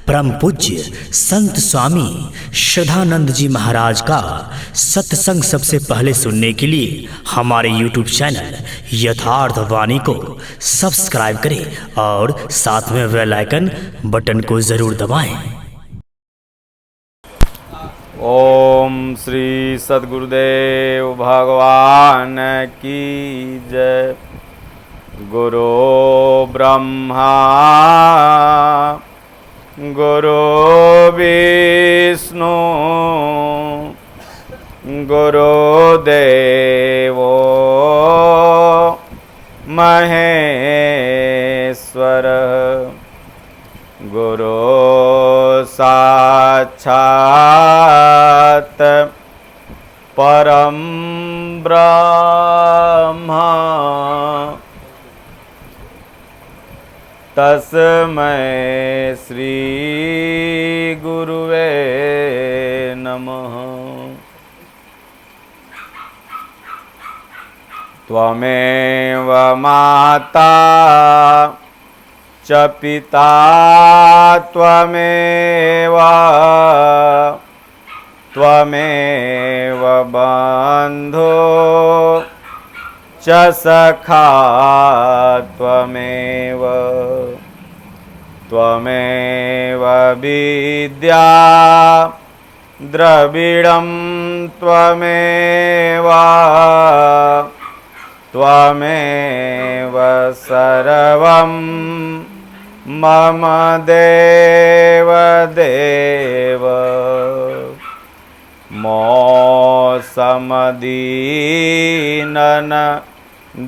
परम पूज्य संत स्वामी श्रद्धानंद जी महाराज का सत्संग सबसे पहले सुनने के लिए हमारे YouTube चैनल यथार्थ वाणी को सब्सक्राइब करें और साथ में बेल आइकन बटन को जरूर दबाएं। ओम श्री सद्गुरुदेव भगवान की जय। गुरु ब्रह्मा गुरु विष्णु गुरुदेव महेश्वर गुरु साक्षात् परम ब्रह्म तस्मै श्री गुरुवे नमः। त्वमेव माता च पिता त्वमेव बन्धो च सखा त्वमेव विद्या द्रविडं त्वमेव सर्वं मम देव मोसमदीनन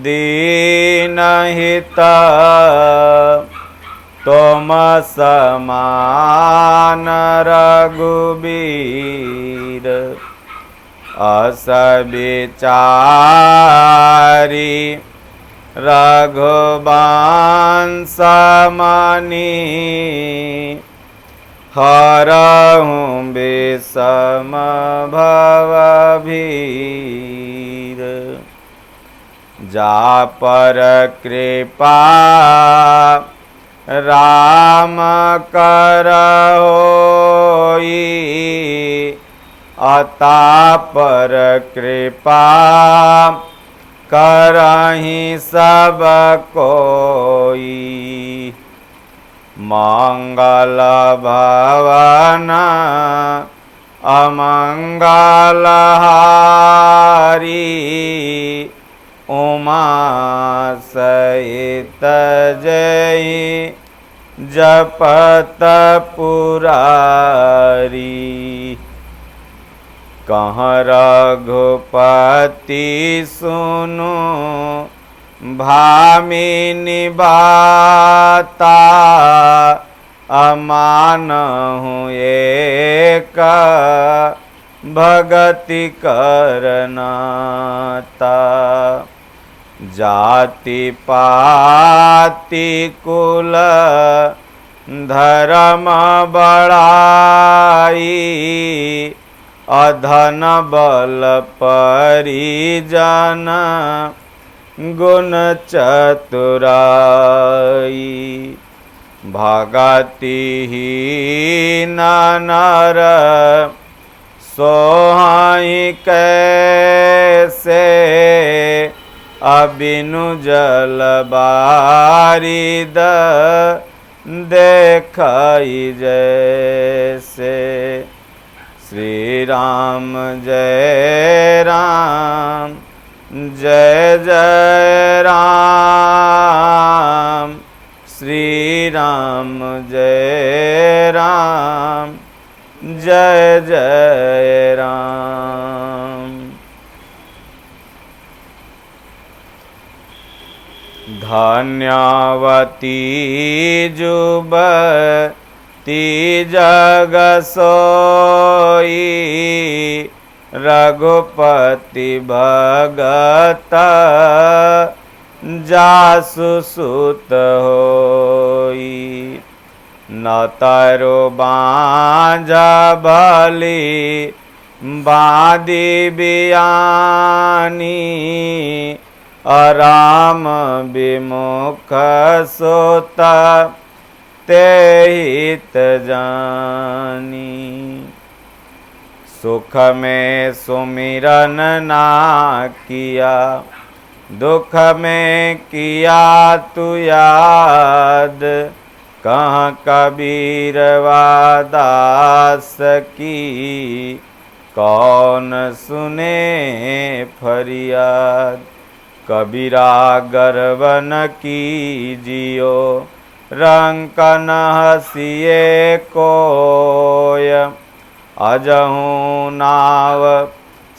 दीनहिता तुम समान रघुबीर अस विचारी रघुवंश मणि हरहु विषम भवभीर जा पर कृपा राम करहोई अतापर कृपा करहि सब कोई मंगल भवन अमंगल हारी उमा सहित जय जपत पुरारी कहाँ रघुपति सुनु भामिनी बाता अमानहु एक भगति करनाता जाति पाति कुल धर्म बड़ाई अधन बल परिजन गुण चतुराई भगतिहीन नर सोहाई कैसे अबिनु जल बारिद देखई जैसे। श्री राम जय राम जय जय राम श्री राम जय राम जय जय राम। धन्यवती जुबती जग सोई रघुपति भगत जासु सुत होई न तारो बांझा बलि बादी बियानी अराम विमुख सोता ते हित जानी। सुख में सुमिरन ना किया, दुख में किया तू याद। कहाँ कबीरवा दास की, कौन सुने फरियाद। कबीरा गर्व न कीजियो, रंक न हसिए कोय। अजहू नाव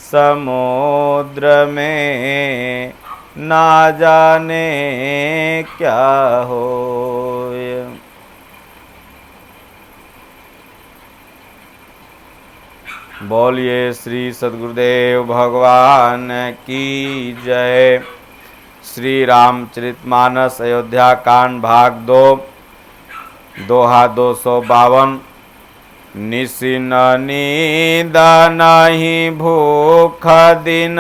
समुद्र में, ना जाने क्या होय। बोलिए श्री सद्गुरुदेव भगवान की जय। श्री रामचरितमानस अयोध्या कांड भाग 2, दोहा 252। निसि न नींद नहीं भूख दिन,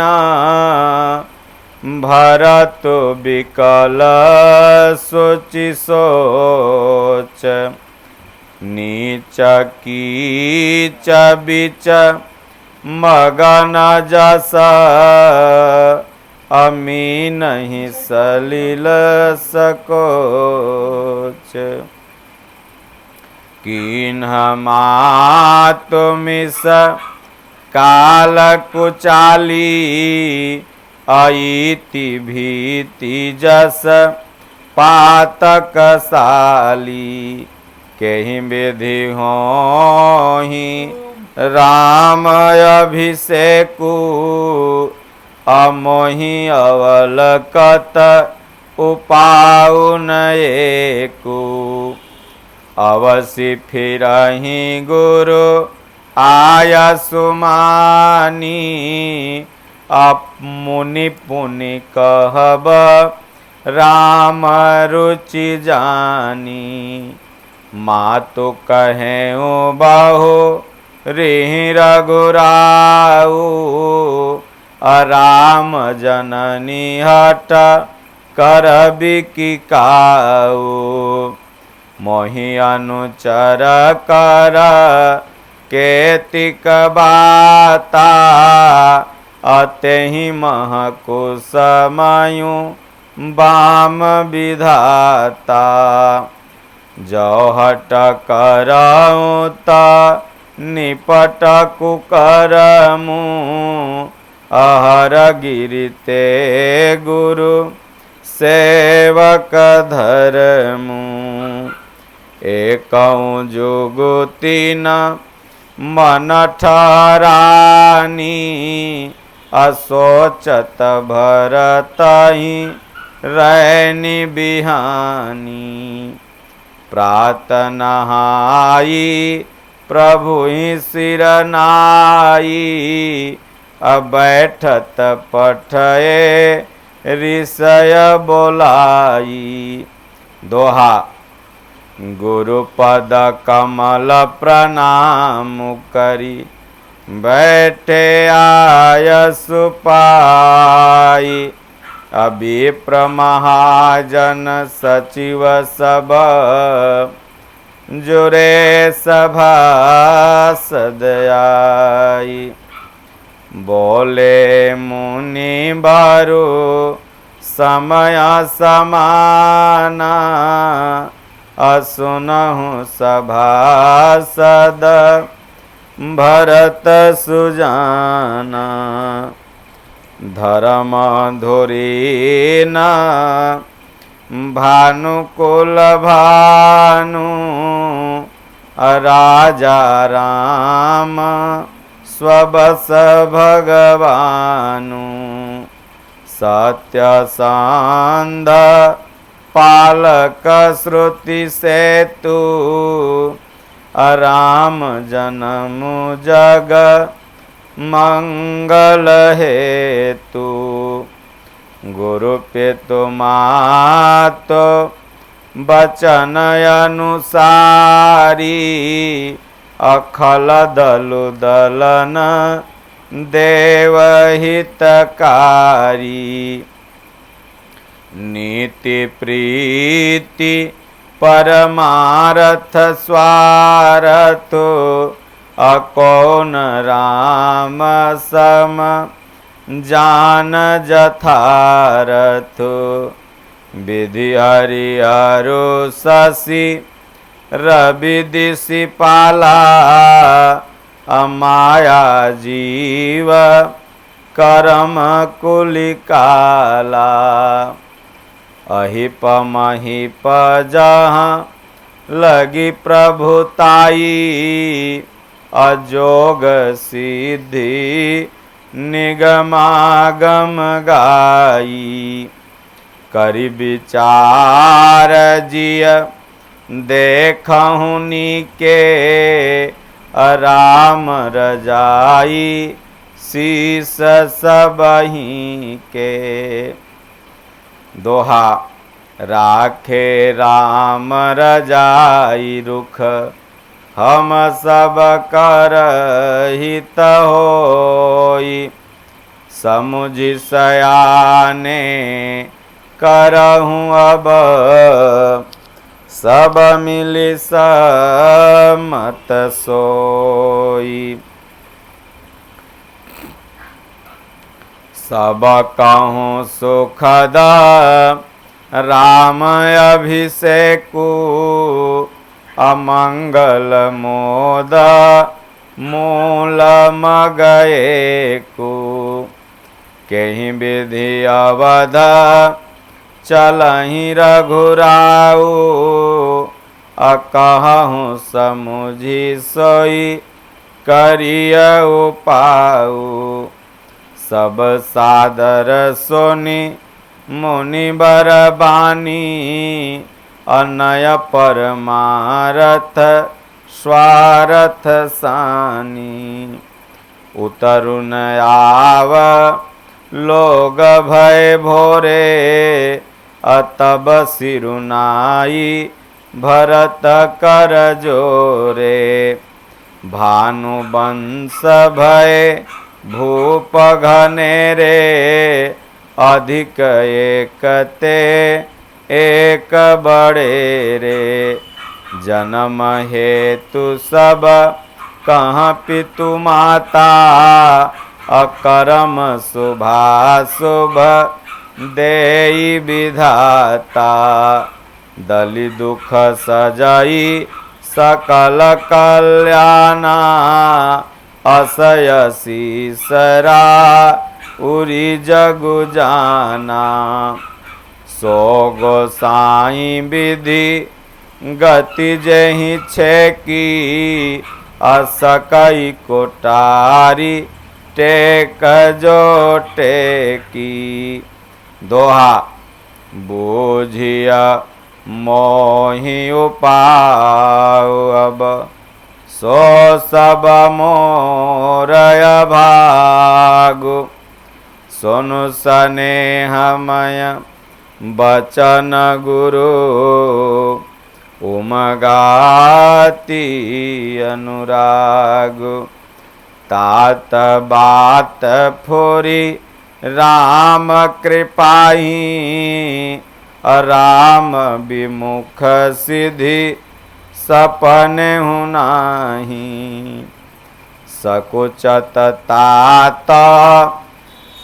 भरत बिकल सोचि सोच। नीच कीच बीच मगन जस, अमी नहीं सलिल सकोच। किन्ह मात मिस काल कुचाली, अइति भीति जस पातक साली। केहि विधि होहि राम अभिषेकु, अमोहि अवलकत उपाउ न एकु। अवसि फिरहि गुरु आया सुमानी, मुनि पुनि कहब राम रुचि जानी। मातु कहेउ बहु रिहि रघुराऊ, राम जननी हट करबि की काऊ। मोहि अनुचर कर केतिक बाता, अतेहि महकुसमयु बाम विधाता। जो हट करऊँ त निपट कुकरमु, अहर गिरिते गुरु सेवक धरमु। एकऊँ जुगुति न मन ठहरानी, असोचत भरतहि रैनि बिहानी। प्रात नहाई प्रभुहि सिर नाई, बैठत पठये ऋषय बोलाई। दोहा। गुरुपद कमल प्रणाम करी, बैठे आयसु पाई। अभिप्र महाजन सचिव सब, जुरे सभा सदयाई। बोले मुनि बारो समय समाना, असुनहु सभासद भरत सुजाना। धर्म धुरीन भानुकुल भानु, राजा राम स्वबस भगवानु। सत्यसंध पालक श्रुति सेतु, राम जन्म जग मंगल हेतु। गुरु पितु मातु बचन अनुसारी, अखल दलु दलन देवहितकारी। नीति प्रीति परमारथ स्वारथ अकौन राम सम जान जथारथ विधि हरिहरु शशि रवि दिशि पाला अमाया जीव करम कुलिकाला अहिप महिप जहाँ लगी प्रभुताई अजोग सिद्धि निगमागम गाई करि विचार जिय देखहुँ नीके राम रजाई शीस सबहि के। दोहा राखे राम रजाई रुख हम सब कर हित होई समुझि सयाने करहूँ अब सब मिलि समत सोई सब कहूँ सुखद राम अभिषेकु अमंगल मोद मूल मगएकु केहि विधि अवध चलहि रघुराऊ अकहूँ समुझि सोई करिय उपाऊ सब सादर सोनि मुनि बर बानी अनय परमारथ स्वारथ सानी उतरु न आव लोग भय भोरे अतब सिरुनाई भरत कर जोरे भानुवंश भय भूप घनेरे अधिक एकते एक बड़े रे जन्म हेतु सब कहाँ पितु माता अकर्म शुभाशुभ देई विधाता दलि दुख सजाई सकल कल्याणा असय सीसरा उरी जगु जाना सो गोसाई विधि गति जहि छेकी असकई कोटारी टेक जो टेकी। दोहा बूझिया मोहि उपाय अब सो सब मोरय भागु सुनु स्नेहमय बचन गुरु उमगाति अनुरागु तात बात फुरी राम कृपाही राम विमुख सिद्धि सपने हुनाही सकुचत तात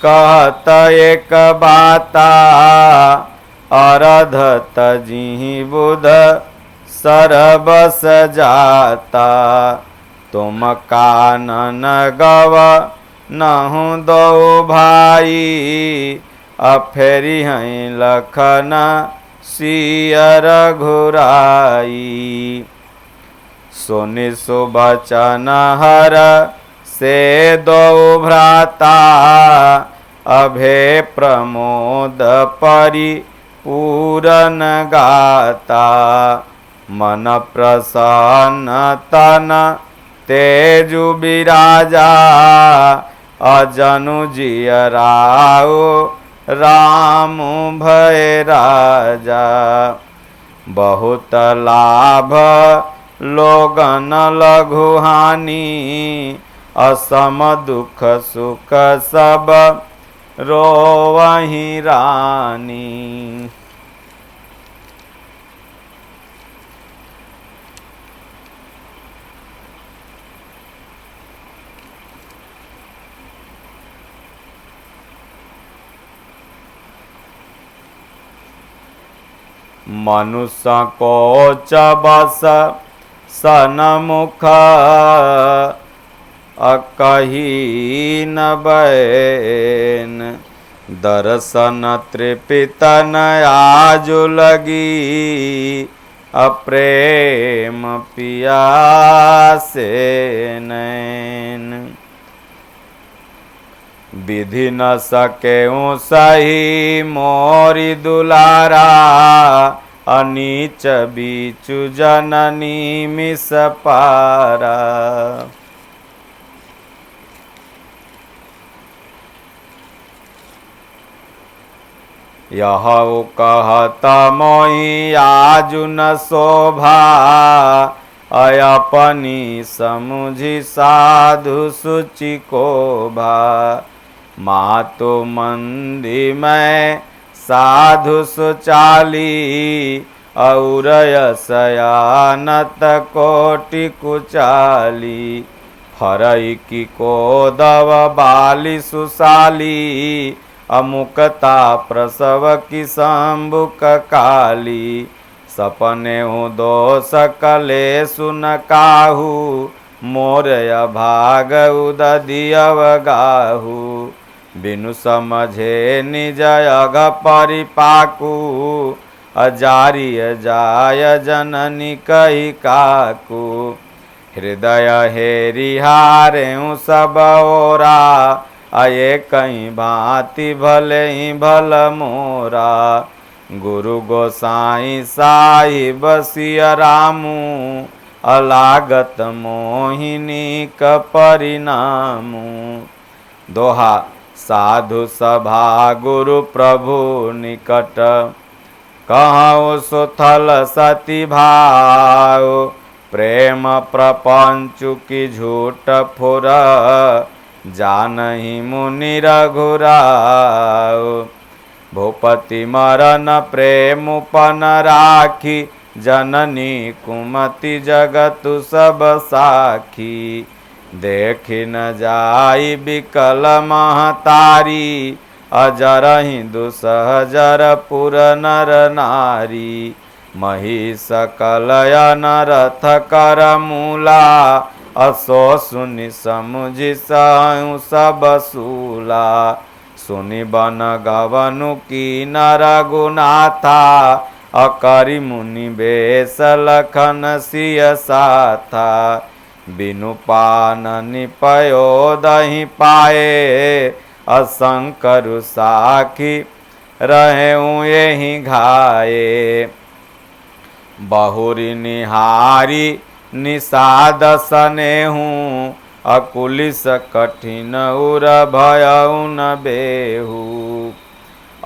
कहत एक बाता अरधत जिहि बुध सरबस जाता तुम कानन गव नहु दो भाई अफेरी हैं लखन सियर घुराई सुनि सुबचन हर से दो भ्राता अभे प्रमोद परि पूरन गाता मन प्रसन्न तन तेजु विराजा अजनु जियराओ राम भय राजा बहुत लाभ लोगन लघु हानि असम दुख सुख सब रोवहि रानी। मनुष्य को बस सनमुख कही न बैन। दर्शन तृपितन आजु लगी अप्रेम पियासे नैन। विधि न सकेऊँ सही मोरी दुलारा अनीच बीचु जननी मिस पारा। यह कहत मोहि आजु न शोभा अपनी समुझी साधु सुचि को भा। मातु मंदी में साधु सुचाली और सयानत कोटि कुचाली। फरई की कोदव बाली सुशाली अमुकता प्रसव की शंभुक काली। सपने हूँ दोष कले सुन काहू मोर भाग उदियव गाहू। बिनु समझे निज अघ परिपाकू अजारिय जाय जननी कही काकू। हृदय हेरिहारे सब ओरा आये कहीं भांति भले ही भल मोरा। गुरु गोसाई साहिब सिया रामू अलागत मोहिनी क परिणामू। दोहा साधु सभा गुरु प्रभु निकट कहूँ सुथल सती भाव। प्रेम प्रपंचु की झूठ फुर जानहि मुनि रघुराव। भूपति मरन प्रेमुपन राखी जननी कुमति जगतु सब साखी। देखि न जाई बिकल महतारी अजरहि दुसहजर पुर नर नारी। महिष कलयन रथ कर मूला असो सुनि समुझि सहु सब सूला। सुनि बन गवनु की नर गुनाथा अकरि मुनि बेश लखन सिय साथा। बिनु पान निपयो दहि पाए असंकरु साखी रहेऊँ यही घाये। बहुरी निहारी निषाद सनेहूँ अकुलिस कठिन उर भयउ न बेहू।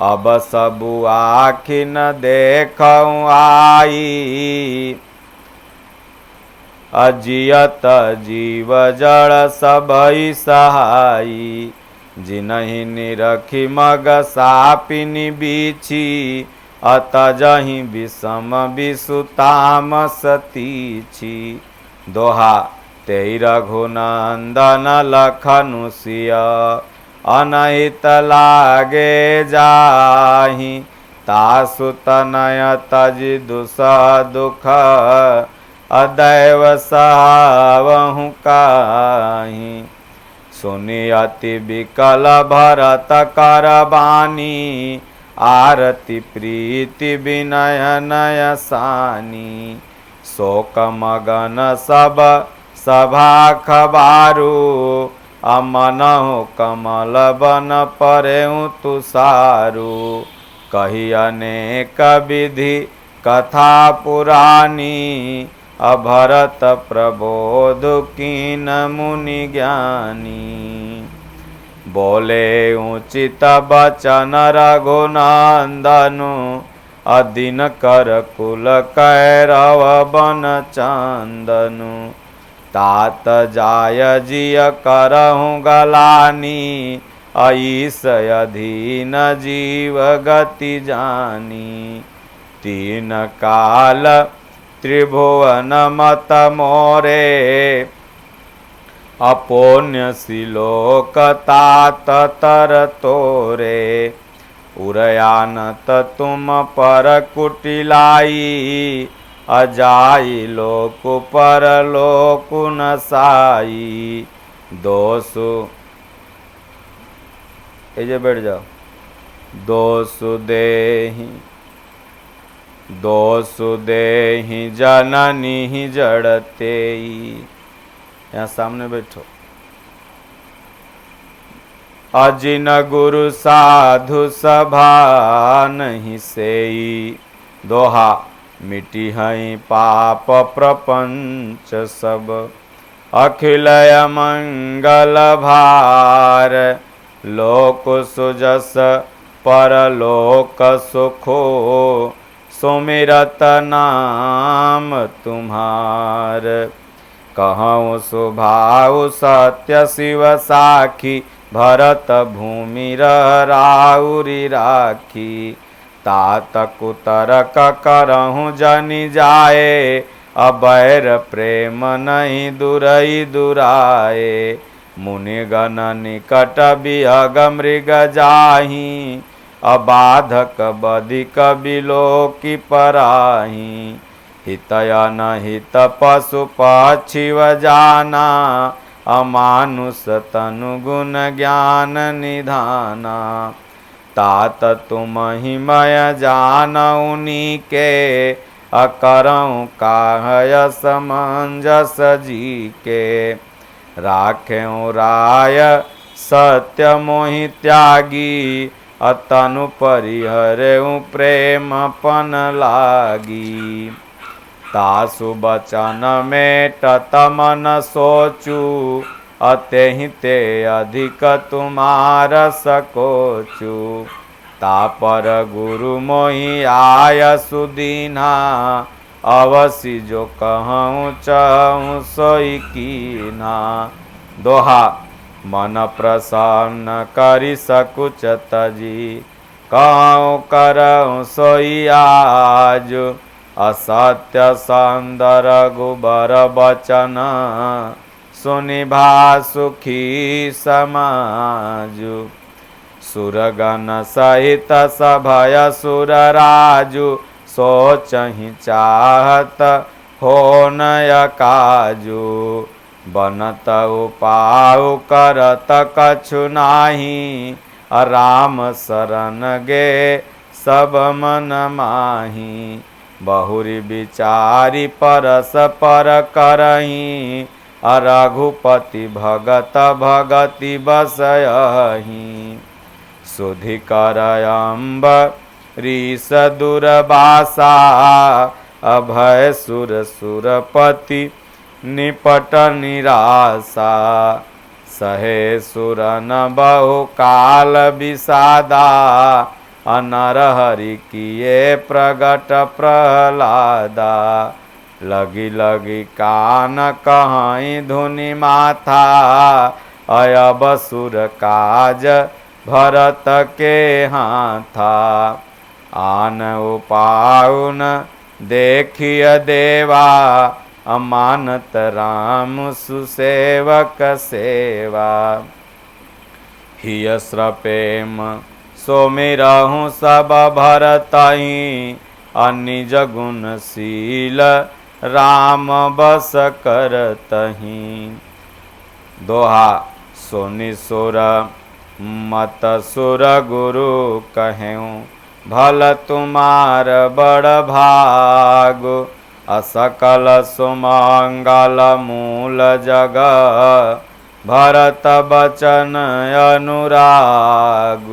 अब सबु आखि न देखऊँ आई अजियत जीव जड़ सबई सहाई। जिनहि निरखी मग सापिनी बीछी अतजहि विषम विसुताम सतीछि। दोहा तेई रघुनंदन लखनु सिय अनहित लागे जाहि। तासु तनय तजि दुसह दुख अदैव सहावहु काहि। सुनि अति विकल भरत कर बानी आरती प्रीति विनय नय सानी। शोक मगन सब सभा खबारू अमनहु कमल बन परेऊ तुषारू। कही अनेक विधि कथा पुरानी अभरत प्रबोध कीन मुनि ज्ञानी। बोले उचित बचन रघुनंदनु अदिन कर कुल कैरव बन चंदनु। तात जाय जिय करहूँ गलानी अईस अधीन जीव गति जानी। तीन काल त्रिभुवन मत मोरे अपोन्य सिलोक तात तर तोरे। उरयानत तुम पर कुटिलाई, अजाई लोक पर लोक नसाई। दोसु एजे बैठ जाओ। दोसु देहि जननी जड़ते। यहाँ सामने बैठो। अजिन गुरु साधु सभा नहीं सेई, दोहा मिटी हई पाप प्रपंच सब। अखिल मंगल भार, लोक सुजस परलोक सुखो। सुमिरत नाम तुम्हार, कहूँ सुभाव सत्य शिव साखी। भरत भूमि राउरी राखी, तात कुतरक करहूँ जनि जाए। अबैर प्रेम नहीं दुरई दुराए, मुनिगण निकट बिहग मृग जाही। अबाधक बधिक बिलोकी पराही, हितय न हित पशु पक्षी जाना। अमानुष तनु गुण ज्ञान निधाना, तात तुम ही मय जानउनी के। अकरऊँ काहय समंजस जी के, राखें राय सत्य मोहि त्यागी। अतनु परिहरेऊ प्रेम पन लागी, तासु बचन मेटत मन सोचू। अतेहि ते अधिक तुम्हार सकोचू, तापर गुरु मोहि आय सुदीना। अवसि जो कहूँ चहूँ सोई कीना, दोहा मन प्रसन्न करि सकुच तजी। कहूँ करऊँ सोई आज, असत्य संदर गुबर बचन। सुनिभा सुखी समाजु, सुरगण सहित सभय सुर राजु। सोचहि चाहत हो नय काजु, बनत उपाउ करत कछु नाही। राम शरण गे सब मन माही, बहुरी विचारी परस पर करही। रघुपति भगत भगति बसयहि, सुधि कर अम्ब रीस दुर्वासा। अभय सुर सुरपति निपट निरासा, सहे सुरन बहु काल विषादा। अनर हरि किए प्रगट प्रहलादा, लगी लगी कान कहीं धुनि माथा। अयब सुर काज भरत के हाथा, आन उपाउन देखिय देवा। अमानत राम सुसेवक सेवा, हिय श्रपेम सोमिरहूँ सब भरतहि। अनिज गुणशील राम बस करतहि, दोहा सोनि सुर मत सुर गुरु कहेऊँ। भल तुम्हार बड़ भाग, असकल सुमंगल मूल जग। भरत बचन अनुराग,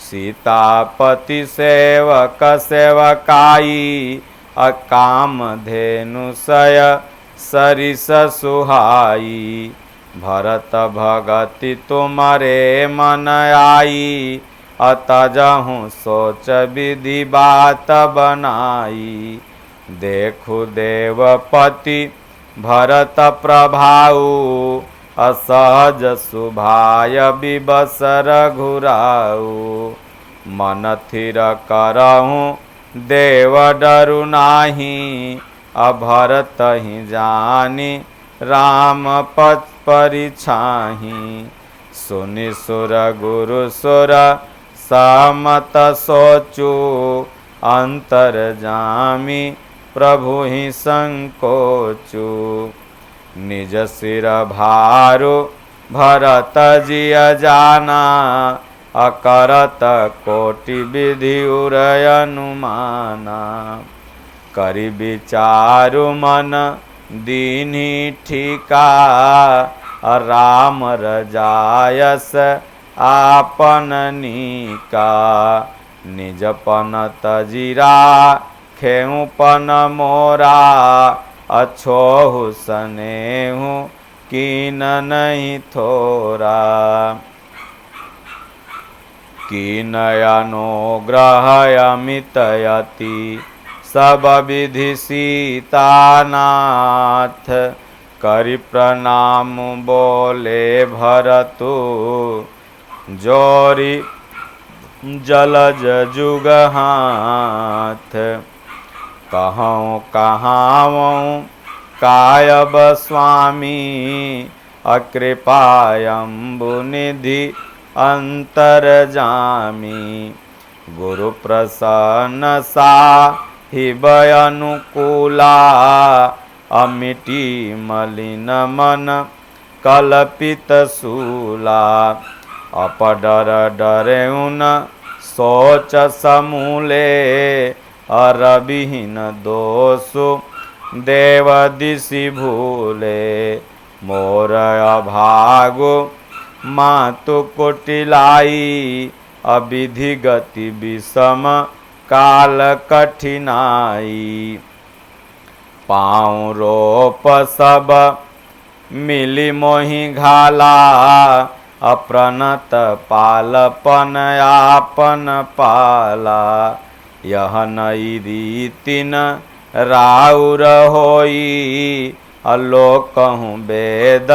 सीतापति सेवक सेवकाई। अकाम धेनु सय सरिस सुहाई, भरत भगति तुम्हारे मन आई। अतजहूँ सोच विधि बात बनाई, देखु देवपति भरत प्रभाऊ। असहज सुभाय विबस रघुराऊ, मन थिर करहूँ देव डरु नाही। अभरत ही जानी राम पथ परिछाही, सुनि सुर गुरु सुर समत सोचू अंतर्जामी प्रभु ही संकोचू। निज सिर भारू भरत जिय जाना अकरत कोटि विधि उरय अनुमाना। करि विचारु मन दीन्ही ठीका राम रजायस आपन नीका। निजपन तजिरा खेऊपन मोरा अछोहु सनेहु कीन नहीं थोरा। कीनय अनुग्रह अमित यति सब विधि सीतानाथ। करि प्रणाम बोले भरतु जोरी जलज जुग हाथ। कहूँ कहावूँ कायब स्वामी अकृपायम्बु निधि अंतरजामी। गुरु प्रसन्न साहिब अनुकूला अमिटी मलिन मन कल्पित सूला। अपडर डरेउ न सोच समूले अरविहीन दोषु देव दिशि भूले। मोर अभागु मातु कुटिलाई अविधि गति विषम काल कठिनाई। पाँव रोप सब मिली मोहि घाला अप्रणत पालपन आपन पाला। यह नई रीति न राउर होई अलोकहूँ वेद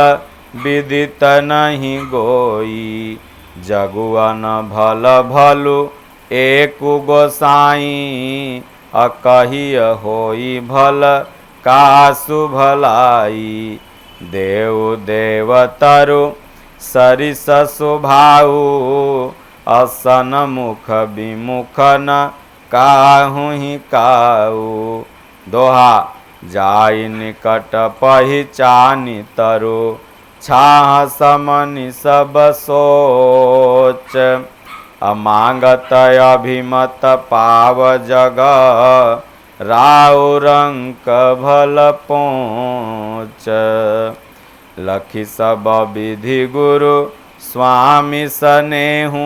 विदित नहीं गोई। जगुअन भल भलु एक गोसाई अकहिय होई भल कासु भलाई। देव देवतरु सरिस सुभाऊ असन मुख विमुख न काहू ही काऊ। दोहा जाई निकट पहिचानी तरु छाह समनि सब सोच। अमांगत अभिमत पाव जग राउ रंक भल पोच। लखी सब विधि गुरु स्वामी सनेहूँ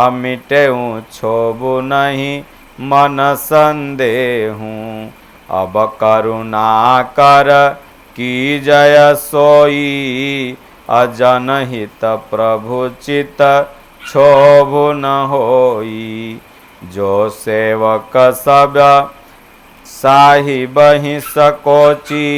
अमिटेहूँ छोबु नहीं मन संदेहूँ। अब करुणा कर की जय सोई अजन हित प्रभु चित क्षोभु न होई। जो सेवक सब साहिब ही सकोची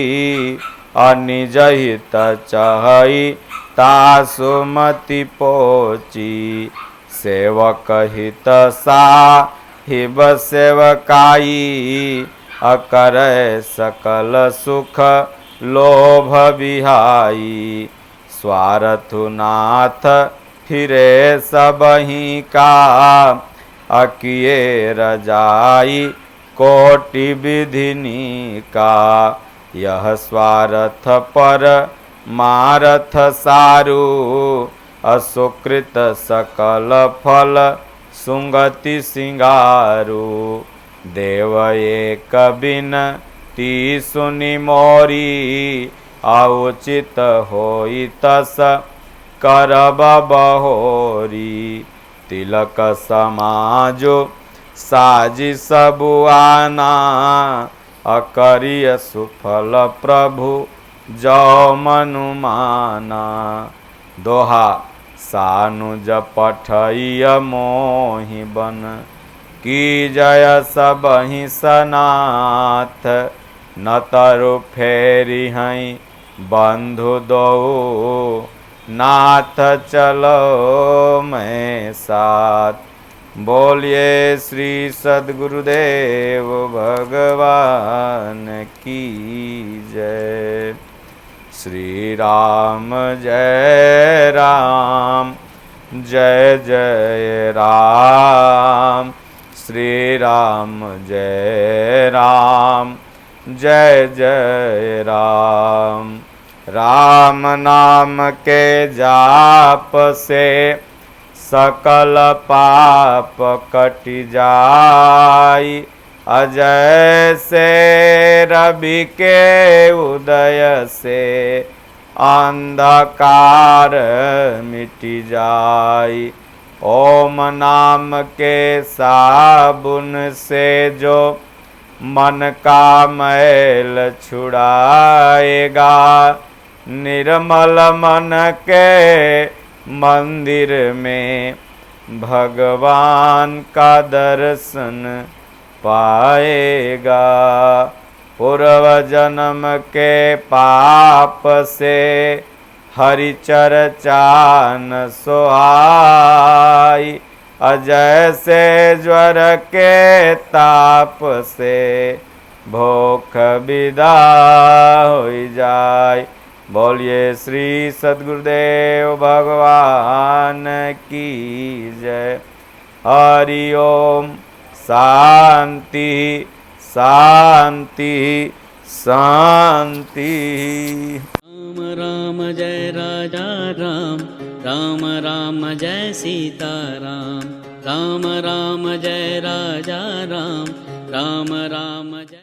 अनिज हित चहई तासुमति पोची। सेवक हित साहिब सेवकाई अकरै सकल सुख लोभ बिहाई। स्वार्थु नाथ फिरे सबही का अकिए रजाई कोटि विधिनी का। यह स्वार्थ पर मारथ सारू असुकृत सकल फल सुंगति सिंगारू। देव एक बिनती सुनि मोरी औचित होई तस करब बहोरी। तिलक समाजो साजी सबुआना अकरिय सुफल प्रभु जो मनुमाना। दोहा सानुज पठइय मोहि बन की जय सबहि सनाथ। न तरु फेरी हई बंधु दो नाथ चलो मैं साथ। बोलिए श्री सद्गुरुदेव भगवान की जय। श्री राम जय राम जय जय राम, श्री राम जय राम, जय जय राम। राम नाम के जाप से सकल पाप कट जाई, अजय से रवि के उदय से अंधकार मिट जाई। ओम नाम के साबुन से जो मन का मैल छुड़ाएगा, निर्मल मन के मंदिर में भगवान का दर्शन पाएगा। पूर्व जन्म के पाप से हरि चर्चा न सोहाई, अजय से ज्वर के ताप से भूख विदा हो जाए। बोलिए श्री सद्गुरुदेव भगवान की जय। हरि ओम। शांति शांति शांति। राम राम जय राजा राम, राम राम जय सीता राम, राम राम जय राजा राम, राम राम जय